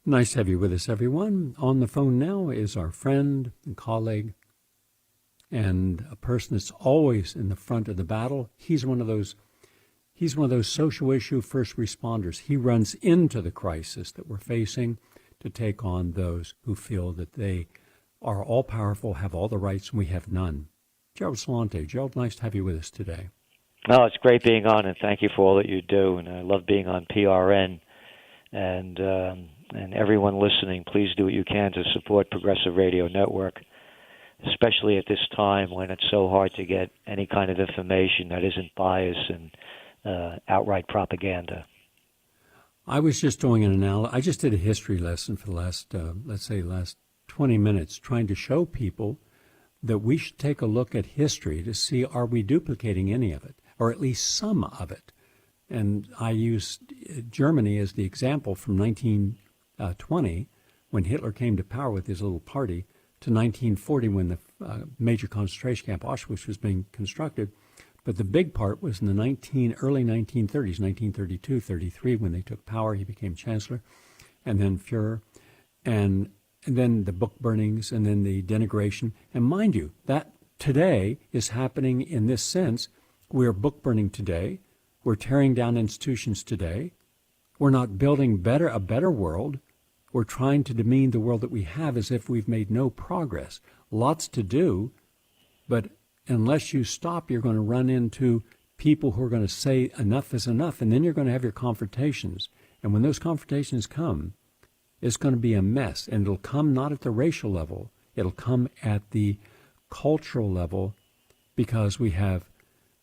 Nice to have you with us, everyone. On the phone now is our friend and colleague and a person that's always in the front of the battle. He's one of those social issue first responders. He runs into the crisis that we're facing to take on those who feel that they are all powerful, have all the rights, and we have none. Gerald Celente. Gerald, nice to have you with us today. No, it's great being on, and thank you for all that you do. And I love being on PRN. And everyone listening, please do what you can to support Progressive Radio Network, especially at this time when it's so hard to get any kind of information that isn't bias and outright propaganda. I was just doing an analogy. I just did a history lesson for the last 20 minutes, trying to show people that we should take a look at history to see, are we duplicating any of it, or at least some of it. And I used Germany as the example from 1920, when Hitler came to power with his little party, to 1940, when the major concentration camp Auschwitz was being constructed. But the big part was in the early 1930s, 1932, 33, when they took power. He became chancellor, and then Fuhrer, and then the book burnings, and then the denigration. And mind you, that today is happening in this sense. We're book burning today. We're tearing down institutions today. We're not building a better world. We're trying to demean the world that we have as if we've made no progress. Lots to do, but unless you stop, you're going to run into people who are going to say enough is enough, and then you're going to have your confrontations. And when those confrontations come, it's going to be a mess, and it'll come not at the racial level. It'll come at the cultural level, because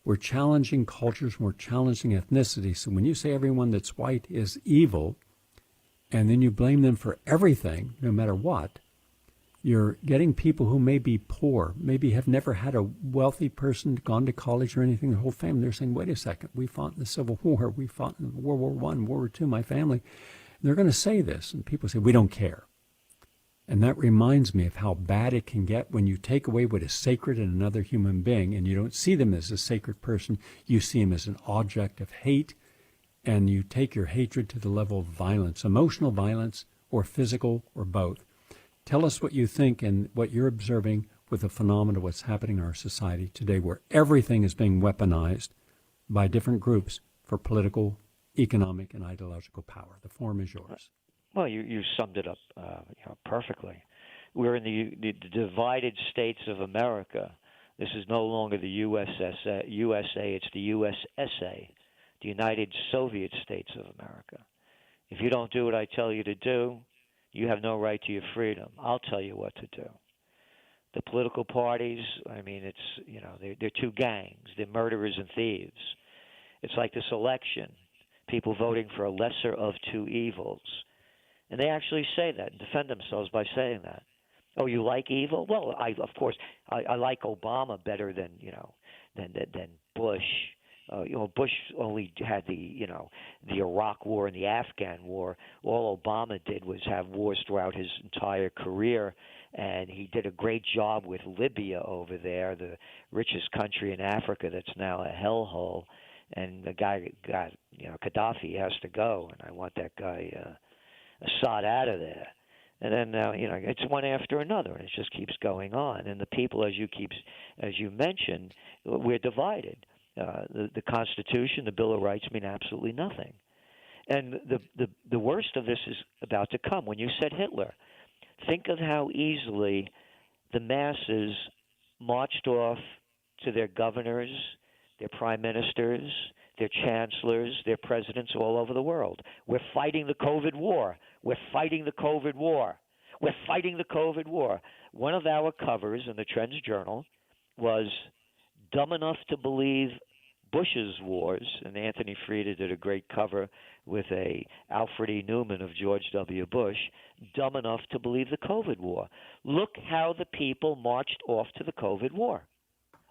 we're challenging cultures, we're challenging ethnicities. So when you say everyone that's white is evil, and then you blame them for everything, no matter what, you're getting people who may be poor, maybe have never had a wealthy person, gone to college or anything, their whole family. They're saying, wait a second, we fought in the Civil War, we fought in World War I, World War II, my family. And they're going to say this, and people say, we don't care. And that reminds me of how bad it can get when you take away what is sacred in another human being, and you don't see them as a sacred person, you see them as an object of hate, and you take your hatred to the level of violence, emotional violence, or physical, or both. Tell us what you think and what you're observing with the phenomenon of what's happening in our society today, where everything is being weaponized by different groups for political, economic, and ideological power. The floor is yours. Well, you summed it up perfectly. We're in the divided states of America. This is no longer the USA, it's the USSA, the United Soviet States of America. If you don't do what I tell you to do, you have no right to your freedom. I'll tell you what to do. The political parties, I mean, they're two gangs. They're murderers and thieves. It's like this election, people voting for a lesser of two evils. And they actually say that and defend themselves by saying that. Oh, you like evil? Well, of course, I like Obama better than Bush. Bush only had the Iraq War and the Afghan War. All Obama did was have wars throughout his entire career, and he did a great job with Libya over there, the richest country in Africa that's now a hellhole. And the guy got, Gaddafi has to go, and I want that guy Assad out of there. And then now, it's one after another, and it just keeps going on. And the people, as you mentioned, we're divided. The Constitution, the Bill of Rights mean absolutely nothing. And the worst of this is about to come. When you said Hitler, think of how easily the masses marched off to their governors, their prime ministers, their chancellors, their presidents all over the world. We're fighting the COVID war. We're fighting the COVID war. We're fighting the COVID war. One of our covers in the Trends Journal was dumb enough to believe Bush's wars, and Anthony Frieda did a great cover with a Alfred E. Newman of George W. Bush, dumb enough to believe the COVID war. Look how the people marched off to the COVID war,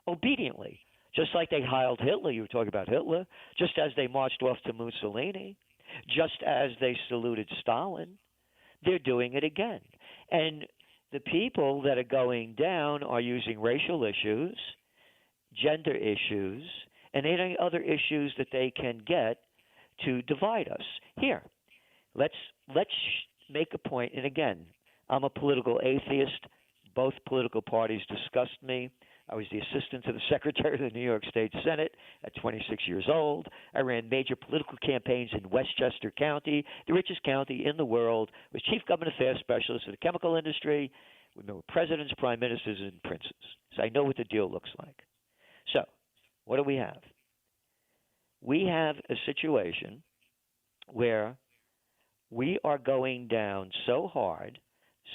obediently. Just like they hailed Hitler, you were talking about Hitler, just as they marched off to Mussolini, just as they saluted Stalin, they're doing it again. And the people that are going down are using racial issues, gender issues, and any other issues that they can get to divide us. Here, let's make a point, and again, I'm a political atheist. Both political parties disgust me. I was the assistant to the secretary of the New York State Senate at 26 years old. I ran major political campaigns in Westchester County, the richest county in the world, was chief government affairs specialist for the chemical industry. We met with presidents, prime ministers, and princes. So I know what the deal looks like. So what do we have? We have a situation where we are going down so hard.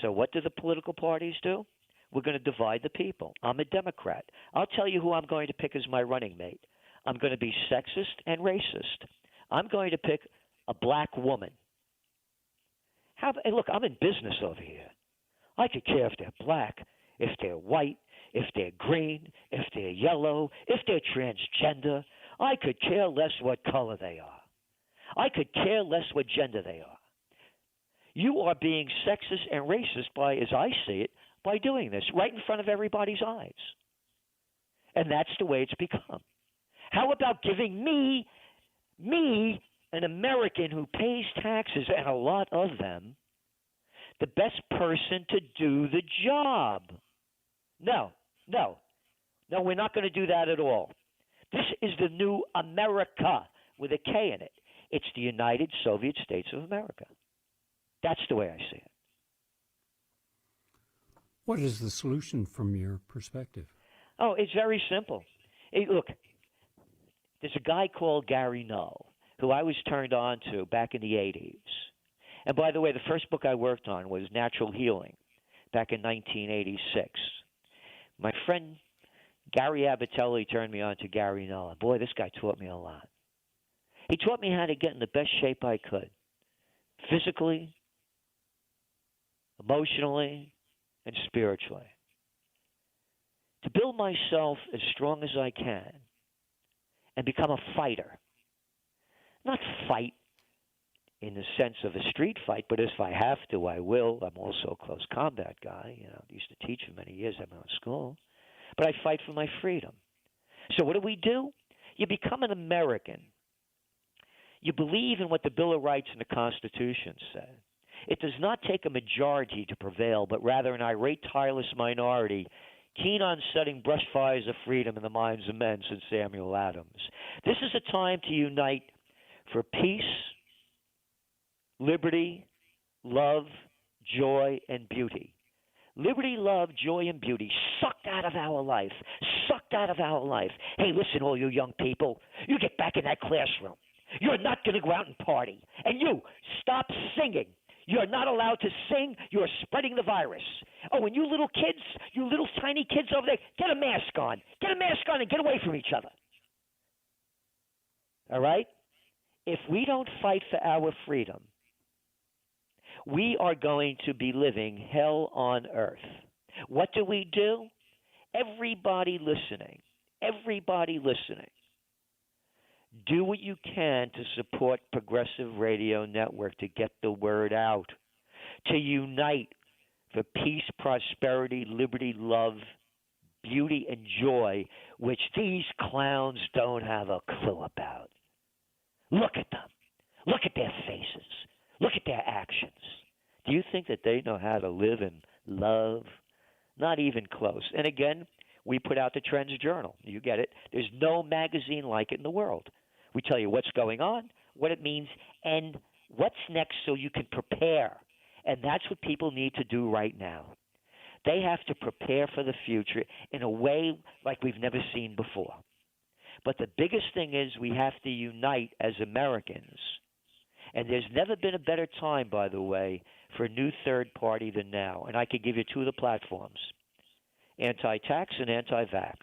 So what do the political parties do? We're going to divide the people. I'm a Democrat. I'll tell you who I'm going to pick as my running mate. I'm going to be sexist and racist. I'm going to pick a black woman. Hey, look, I'm in business over here. I could care if they're black, if they're white, if they're green, if they're yellow, if they're transgender. I could care less what color they are. I could care less what gender they are. You are being sexist and racist by, as I see it, by doing this right in front of everybody's eyes. And that's the way it's become. How about giving me, an American who pays taxes, and a lot of them, the best person to do the job? No, we're not going to do that at all. This is the new America with a K in it. It's the United Soviet States of America. That's the way I see it. What is the solution from your perspective? Oh, it's very simple. Hey, look, there's a guy called Gary Null who I was turned on to back in the 80s. And by the way, the first book I worked on was Natural Healing back in 1986. My friend Gary Abatelli turned me on to Gary Null. And boy, this guy taught me a lot. He taught me how to get in the best shape I could, physically, emotionally, and spiritually, to build myself as strong as I can and become a fighter. Not fight in the sense of a street fight, but if I have to, I will. I'm also a close combat guy. I used to teach for many years at my own school. But I fight for my freedom. So what do? You become an American. You believe in what the Bill of Rights and the Constitution say. It does not take a majority to prevail, but rather an irate, tireless minority, keen on setting brush fires of freedom in the minds of men, said Samuel Adams. This is a time to unite for peace, liberty, love, joy, and beauty. Liberty, love, joy, and beauty sucked out of our life. Sucked out of our life. Hey, listen, all you young people, you get back in that classroom. You're not going to go out and party. And you, stop singing. You're not allowed to sing. You're spreading the virus. Oh, and you little kids, you little tiny kids over there, get a mask on. Get a mask on and get away from each other. All right? If we don't fight for our freedom, we are going to be living hell on earth. What do? Everybody listening, do what you can to support Progressive Radio Network to get the word out, to unite for peace, prosperity, liberty, love, beauty, and joy, which these clowns don't have a clue about. Look at them. Look at their faces. Look at their actions. Do you think that they know how to live and love? Not even close. And again, we put out the Trends Journal. You get it. There's no magazine like it in the world. We tell you what's going on, what it means, and what's next so you can prepare. And that's what people need to do right now. They have to prepare for the future in a way like we've never seen before. But the biggest thing is we have to unite as Americans. And there's never been a better time, by the way, for a new third party than now. And I could give you two of the platforms, anti-tax and anti-vax.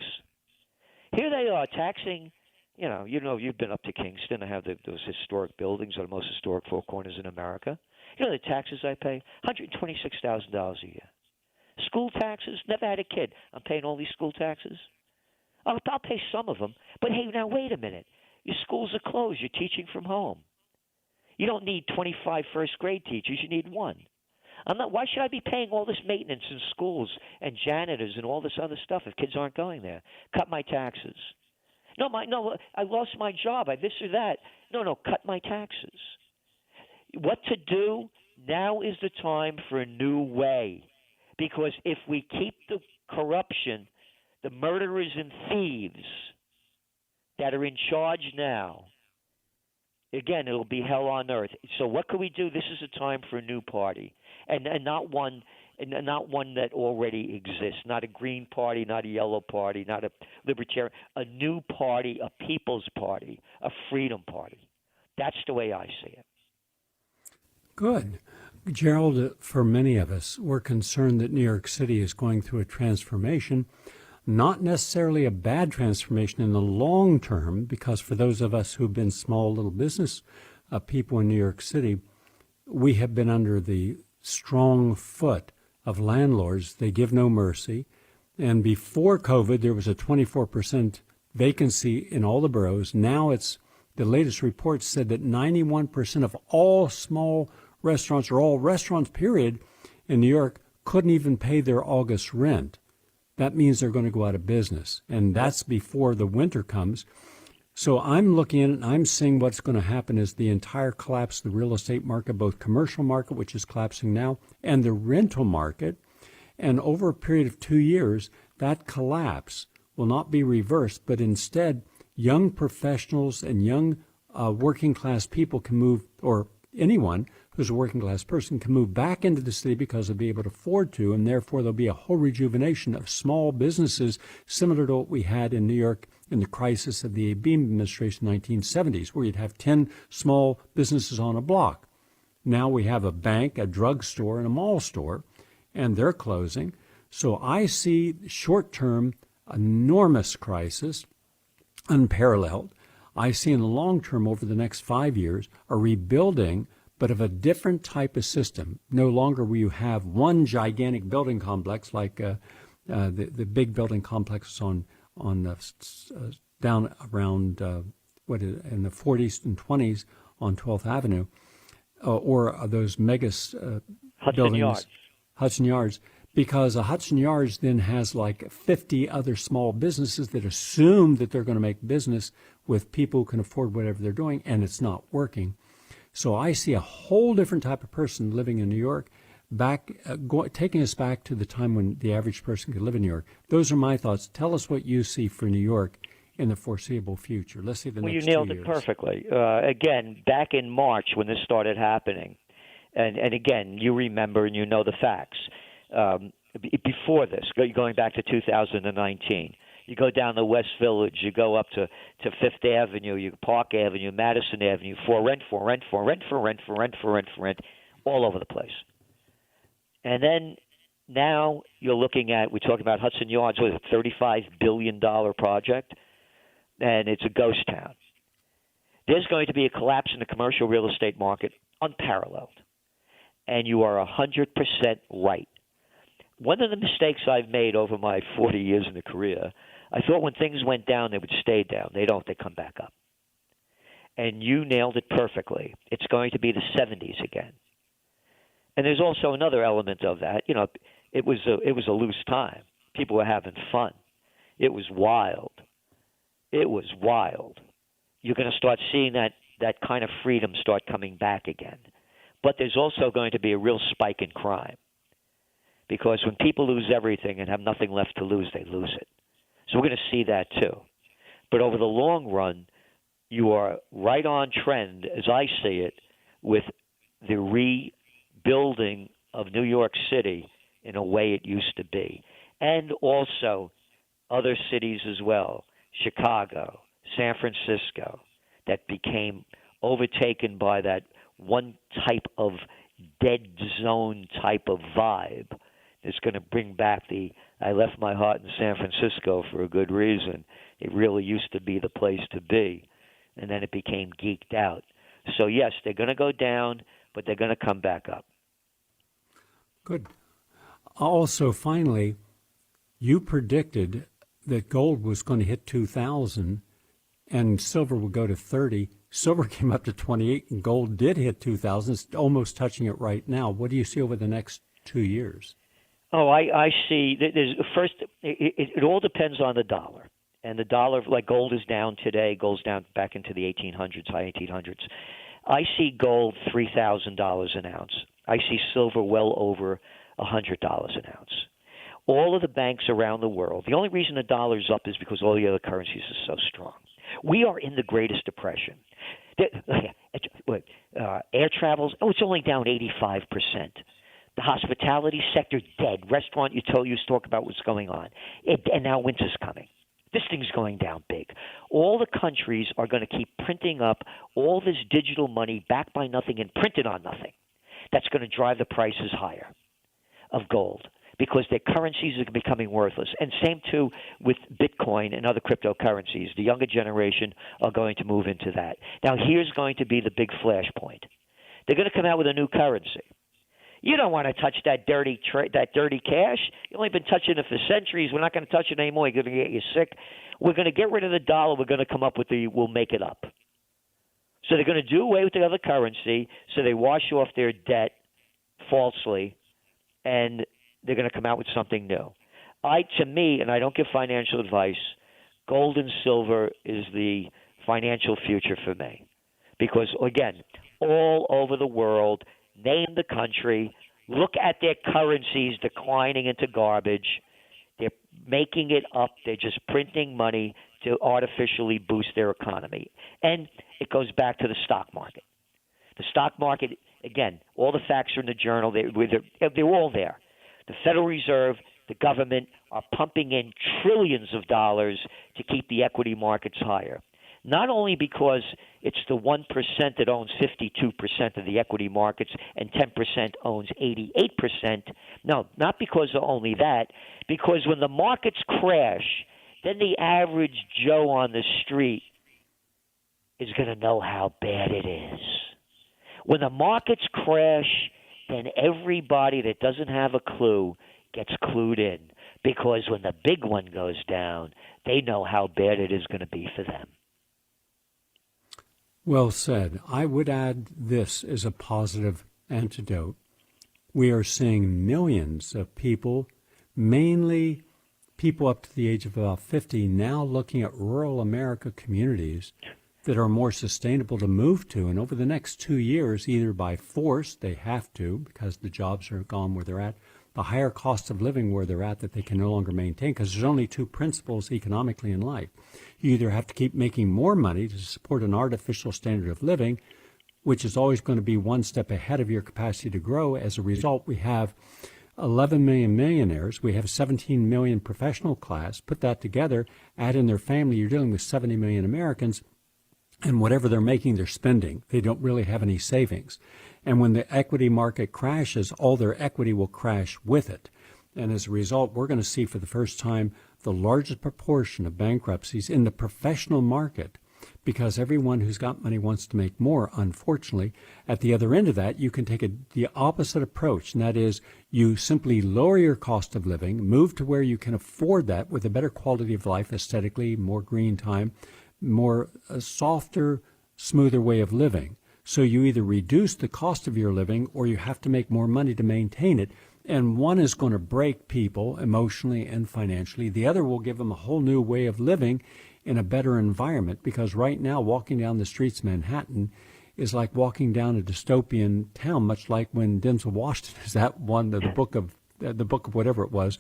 Here they are taxing, you've been up to Kingston. I have those historic buildings are the most historic four corners in America. You know the taxes I pay? $126,000 a year. School taxes, never had a kid. I'm paying all these school taxes. I'll pay some of them. But hey, now wait a minute. Your schools are closed. You're teaching from home. You don't need 25 first grade teachers. You need one. Why should I be paying all this maintenance in schools and janitors and all this other stuff if kids aren't going there? Cut my taxes. No, I lost my job. I this or that. No, cut my taxes. What to do Now is the time for a new way. Because if we keep the corruption, the murderers and thieves that are in charge now, again, it'll be hell on earth. So what can we do? This is a time for a new party, and not one that already exists. Not a green party, not a yellow party, not a libertarian. A new party, a people's party, a freedom party. That's the way I see it. Good. Gerald, for many of us, we're concerned that New York City is going through a transformation, not necessarily a bad transformation in the long term, because for those of us who've been small little business people in New York City, we have been under the strong foot of landlords. They give no mercy. And before COVID, there was a 24% vacancy in all the boroughs. Now the latest report said that 91% of all small restaurants, or all restaurants, period, in New York couldn't even pay their August rent. That means they're going to go out of business. And that's before the winter comes. So I'm looking at it and I'm seeing what's going to happen is the entire collapse of the real estate market, both commercial market, which is collapsing now, and the rental market. And over a period of 2 years, that collapse will not be reversed, but instead young professionals and young working class people can move, or anyone who's a working class person can move back into the city because they'll be able to afford to, and therefore there'll be a whole rejuvenation of small businesses similar to what we had in New York in the crisis of the Beam administration in the 1970s, where you'd have 10 small businesses on a block. Now we have a bank, a drugstore, and a mall store, and they're closing. So I see short-term enormous crisis, unparalleled. I see in the long term, over the next 5 years, a rebuilding, but of a different type of system. No longer will you have one gigantic building complex like the big building complexes on down around in the 40s and 20s on 12th Avenue, or those mega buildings, Hudson Yards, because a Hudson Yards then has like 50 other small businesses that assume that they're going to make business with people who can afford whatever they're doing, and it's not working. So I see a whole different type of person living in New York, taking us back to the time when the average person could live in New York. Those are my thoughts. Tell us what you see for New York in the foreseeable future. Let's see the next 2 years. Well, you nailed it perfectly. Again, back in March when this started happening, and again, you remember and you know the facts. Before this, going back to 2019, you go down the West Village, you go up to Fifth Avenue, Park Avenue, Madison Avenue, for rent, all over the place. And then now you're looking at, we're talking about Hudson Yards, with a $35 billion project, and it's a ghost town. There's going to be a collapse in the commercial real estate market, unparalleled. And you are 100% right. One of the mistakes I've made over my 40 years in the career, I thought when things went down, they would stay down. They don't. They come back up. And you nailed it perfectly. It's going to be the 70s again. And there's also another element of that. You know, it was a loose time. People were having fun. It was wild. It was wild. You're going to start seeing that kind of freedom start coming back again. But there's also going to be a real spike in crime. Because when people lose everything and have nothing left to lose, they lose it. So we're going to see that too. But over the long run, you are right on trend, as I see it, with the rebuilding of New York City in a way it used to be. And also other cities as well, Chicago, San Francisco, that became overtaken by that one type of dead zone type of vibe. It's going to bring back I left my heart in San Francisco for a good reason. It really used to be the place to be. And then it became geeked out. So, yes, they're going to go down, but they're going to come back up. Good. Also, finally, you predicted that gold was going to hit 2,000 and silver would go to 30. Silver came up to 28 and gold did hit 2,000. It's almost touching it right now. What do you see over the next 2 years? Oh, I see. First, it all depends on the dollar. And the dollar, like gold is down today. Gold's down back into the 1800s, high 1800s. I see gold $3,000 an ounce. I see silver well over $100 an ounce. All of the banks around the world, the only reason the dollar's up is because all the other currencies are so strong. We are in the greatest depression. Air travels, it's only down 85%. The hospitality sector, dead. Restaurant, you talk about what's going on. And now winter's coming. This thing's going down big. All the countries are going to keep printing up all this digital money backed by nothing and printed on nothing. That's going to drive the prices higher of gold because their currencies are becoming worthless. And same too with Bitcoin and other cryptocurrencies. The younger generation are going to move into that. Now, here's going to be the big flashpoint. They're going to come out with a new currency. You don't want to touch that dirty cash. You've only been touching it for centuries. We're not going to touch it anymore. You're going to get you sick. We're going to get rid of the dollar. We're going to come up with we'll make it up. So they're going to do away with the other currency, so they wash off their debt falsely, and they're going to come out with something new. To me, and I don't give financial advice, gold and silver is the financial future for me. Because, again, all over the world, name the country, look at their currencies declining into garbage. They're making it up. They're just printing money to artificially boost their economy. And it goes back to the stock market. The stock market, again, all the facts are in the journal. They're all there. The Federal Reserve, the government are pumping in trillions of dollars to keep the equity markets higher. Not only because it's the 1% that owns 52% of the equity markets and 10% owns 88%. No, not because of only that. Because when the markets crash, then the average Joe on the street is going to know how bad it is. When the markets crash, then everybody that doesn't have a clue gets clued in. Because when the big one goes down, they know how bad it is going to be for them. Well said. I would add this as a positive antidote. We are seeing millions of people, mainly people up to the age of about 50, now looking at rural America communities that are more sustainable to move to. And over the next 2 years, either by force, they have to, because the jobs are gone where they're at, the higher cost of living where they're at that they can no longer maintain, because there's only two principles economically in life. You either have to keep making more money to support an artificial standard of living, which is always going to be one step ahead of your capacity to grow. As a result, we have 11 million millionaires. We have 17 million professional class. Put that together, add in their family, you're dealing with 70 million Americans. And whatever they're making, they're spending. They don't really have any savings. And when the equity market crashes, all their equity will crash with it. And as a result, we're going to see for the first time the largest proportion of bankruptcies in the professional market, because everyone who's got money wants to make more, unfortunately. At the other end of that, you can take the opposite approach, and that is you simply lower your cost of living, move to where you can afford that with a better quality of life aesthetically, more green time, more softer, smoother way of living. So you either reduce the cost of your living or you have to make more money to maintain it. And one is going to break people emotionally and financially. The other will give them a whole new way of living in a better environment, because right now walking down the streets of Manhattan is like walking down a dystopian town, much like when Denzel Washington is that one of the book of whatever it was,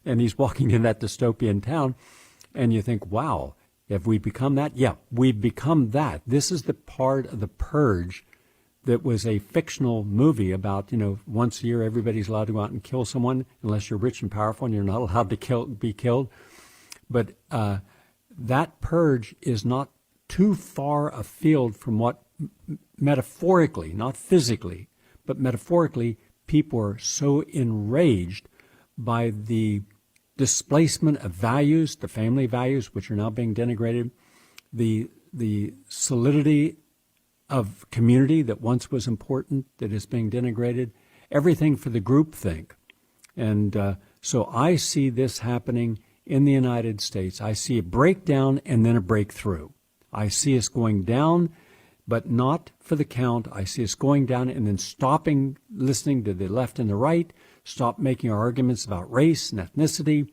and he's walking in that dystopian town, and you think, wow, have we become that? Yeah, we've become that. This is the part of The Purge that was a fictional movie about, once a year everybody's allowed to go out and kill someone unless you're rich and powerful and you're not allowed to be killed. But that purge is not too far afield from what metaphorically, not physically, but metaphorically, people are so enraged by the displacement of values, the family values, which are now being denigrated, the solidity of community that once was important, that is being denigrated, everything for the groupthink. And so I see this happening in the United States. I see a breakdown and then a breakthrough. I see us going down, but not for the count. I see us going down and then stopping listening to the left and the right, stop making our arguments about race and ethnicity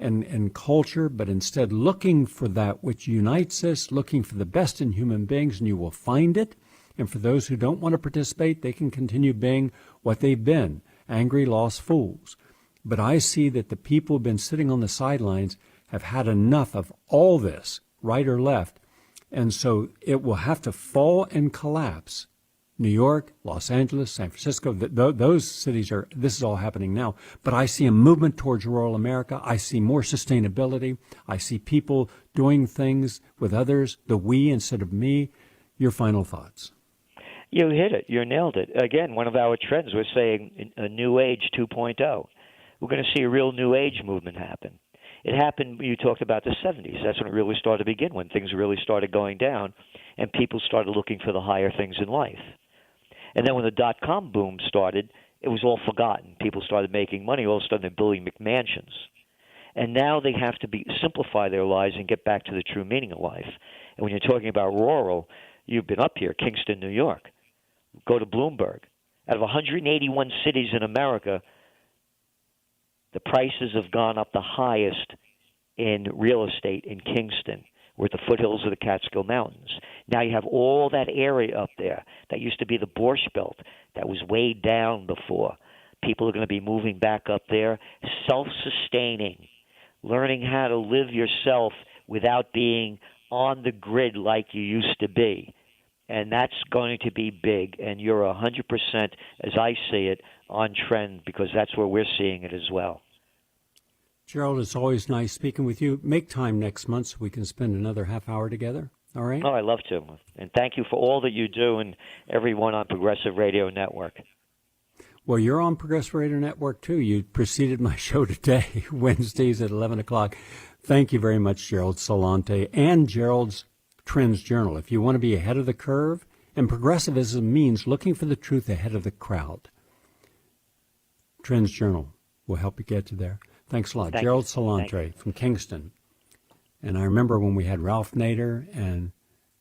and culture, but instead looking for that which unites us, looking for the best in human beings, and you will find it. And for those who don't want to participate, they can continue being what they've been, angry, lost fools. But I see that the people who've been sitting on the sidelines have had enough of all this, right or left. And so it will have to fall and collapse. New York, Los Angeles, San Francisco, those cities this is all happening now. But I see a movement towards rural America. I see more sustainability. I see people doing things with others, the we instead of me. Your final thoughts. You hit it. You nailed it. Again, one of our trends, we're saying a new age 2.0. We're going to see a real new age movement happen. It happened, you talked about the 70s. That's when it really started to begin, when things really started going down and people started looking for the higher things in life. And then when the dot-com boom started, it was all forgotten. People started making money. All of a sudden, they're building McMansions. And now they have to simplify their lives and get back to the true meaning of life. And when you're talking about rural, you've been up here, Kingston, New York. Go to Bloomberg. Out of 181 cities in America, the prices have gone up the highest in real estate in Kingston. We're at the foothills of the Catskill Mountains. Now you have all that area up there that used to be the Borscht Belt that was way down before. People are going to be moving back up there, self-sustaining, learning how to live yourself without being on the grid like you used to be. And that's going to be big. And you're 100%, as I see it, on trend, because that's where we're seeing it as well. Gerald, it's always nice speaking with you. Make time next month so we can spend another half hour together. All right? Oh, I'd love to. And thank you for all that you do and everyone on Progressive Radio Network. Well, you're on Progressive Radio Network, too. You preceded my show today, Wednesdays at 11 o'clock. Thank you very much, Gerald Celente, and Gerald's Trends Journal. If you want to be ahead of the curve, and progressivism means looking for the truth ahead of the crowd. Trends Journal will help you get you there. Thanks a lot. Thank Gerald you. Celente from Kingston. And I remember when we had Ralph Nader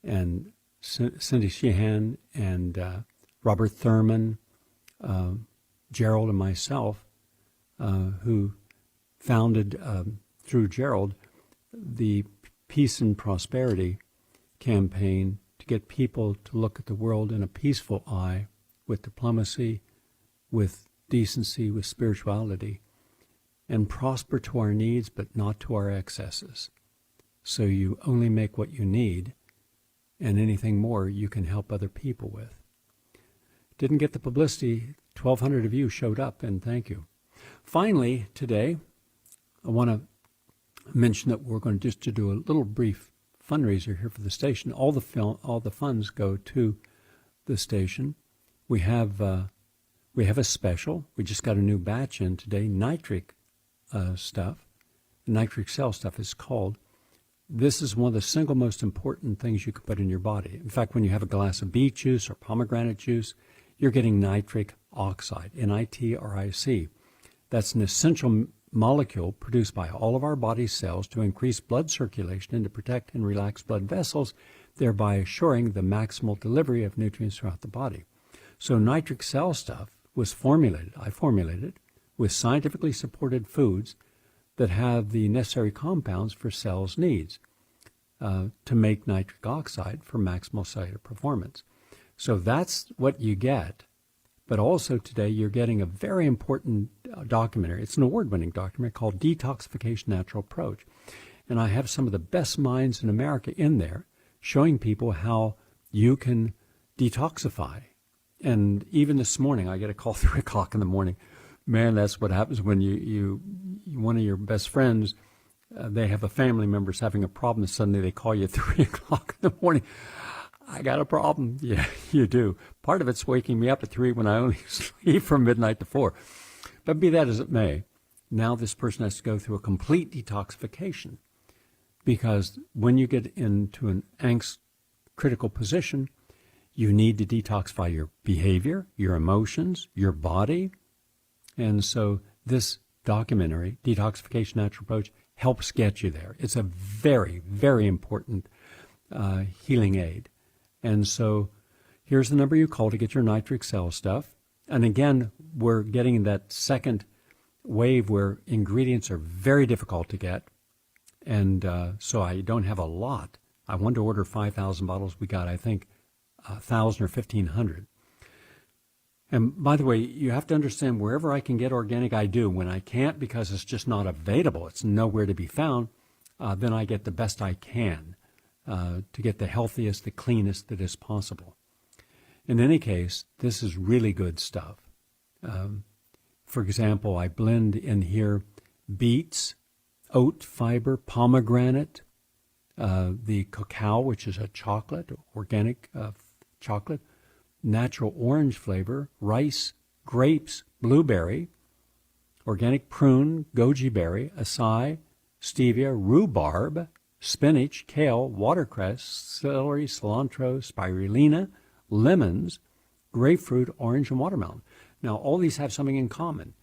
and Cindy Sheehan and Robert Thurman, Gerald and myself, who founded, through Gerald, the Peace and Prosperity campaign to get people to look at the world in a peaceful eye, with diplomacy, with decency, with spirituality, and prosper to our needs but not to our excesses. So you only make what you need, and anything more you can help other people with. Didn't get the publicity. 1,200 of you showed up, and thank you. Finally, today, I want to mention that we're going to do a little brief fundraiser here for the station. All the funds go to the station. We have a special. We just got a new batch in today, nitric stuff. Nitric cell stuff is called. This is one of the single most important things you can put in your body. In fact, when you have a glass of beet juice or pomegranate juice, you're getting nitric oxide, N-I-T-R-I-C. That's an essential molecule produced by all of our body cells to increase blood circulation and to protect and relax blood vessels, thereby assuring the maximal delivery of nutrients throughout the body. So nitric cell stuff was formulated, I formulated it, with scientifically supported foods that have the necessary compounds for cells' needs to make nitric oxide for maximal cellular performance. So that's what you get. But also today you're getting a very important documentary. It's an award-winning documentary called Detoxification Natural Approach. And I have some of the best minds in America in there showing people how you can detoxify. And even this morning, I get a call 3 o'clock in the morning. Man, that's what happens when you one of your best friends, they have a family member's having a problem, and suddenly they call you at 3 o'clock in the morning. I got a problem. Yeah, you do. Part of it's waking me up at 3 when I only sleep from midnight to 4. But be that as it may, now this person has to go through a complete detoxification, because when you get into an angst critical position, you need to detoxify your behavior, your emotions, your body. And so this documentary, Detoxification Natural Approach, helps get you there. It's a very, very important healing aid. And so here's the number you call to get your nitric cell stuff. And again, we're getting that second wave where ingredients are very difficult to get. And so I don't have a lot. I wanted to order 5,000 bottles. We got, I think, 1,000 or 1,500. And by the way, you have to understand, wherever I can get organic, I do. When I can't, because it's just not available, it's nowhere to be found, then I get the best I can to get the healthiest, the cleanest that is possible. In any case, this is really good stuff. For example, I blend in here beets, oat fiber, pomegranate, the cacao, which is a chocolate, organic chocolate, natural orange flavor, rice, grapes, blueberry, organic prune, goji berry, acai, stevia, rhubarb, spinach, kale, watercress, celery, cilantro, spirulina, lemons, grapefruit, orange, and watermelon. Now, all these have something in common.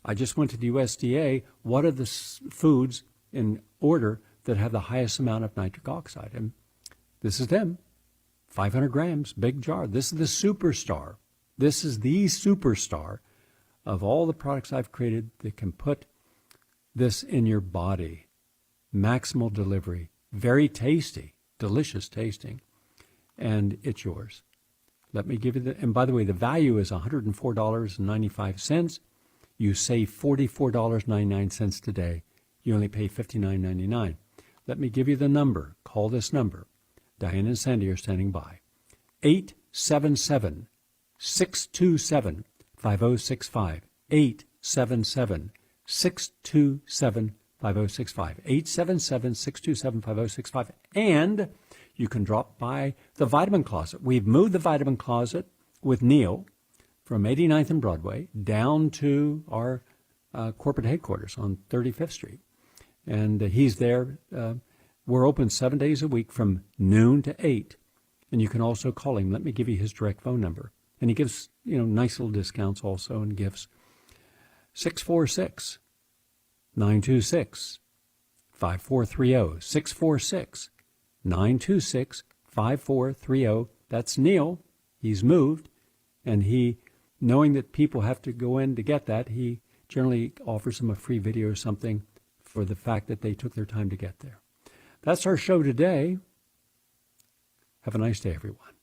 I just went to the USDA. What are the foods in order that have the highest amount of nitric oxide? And this is them. 500 grams, big jar. This is the superstar. This is the superstar of all the products I've created that can put this in your body. Maximal delivery. Very tasty, delicious tasting. And it's yours. Let me give you and by the way, the value is $104.95. You save $44.99 today. You only pay $59.99. Let me give you the number. Call this number. Diane and Sandy are standing by. 877-627-5065. 877-627-5065. 877-627-5065. And you can drop by the Vitamin Closet. We've moved the Vitamin Closet with Neil from 89th and Broadway down to our corporate headquarters on 35th Street. And he's there. We're open 7 days a week from noon to 8. And you can also call him. Let me give you his direct phone number. And he gives, nice little discounts also and gifts. 646-926-5430. 646-926-5430. That's Neil. He's moved. And he, knowing that people have to go in to get that, he generally offers them a free video or something for the fact that they took their time to get there. That's our show today. Have a nice day, everyone.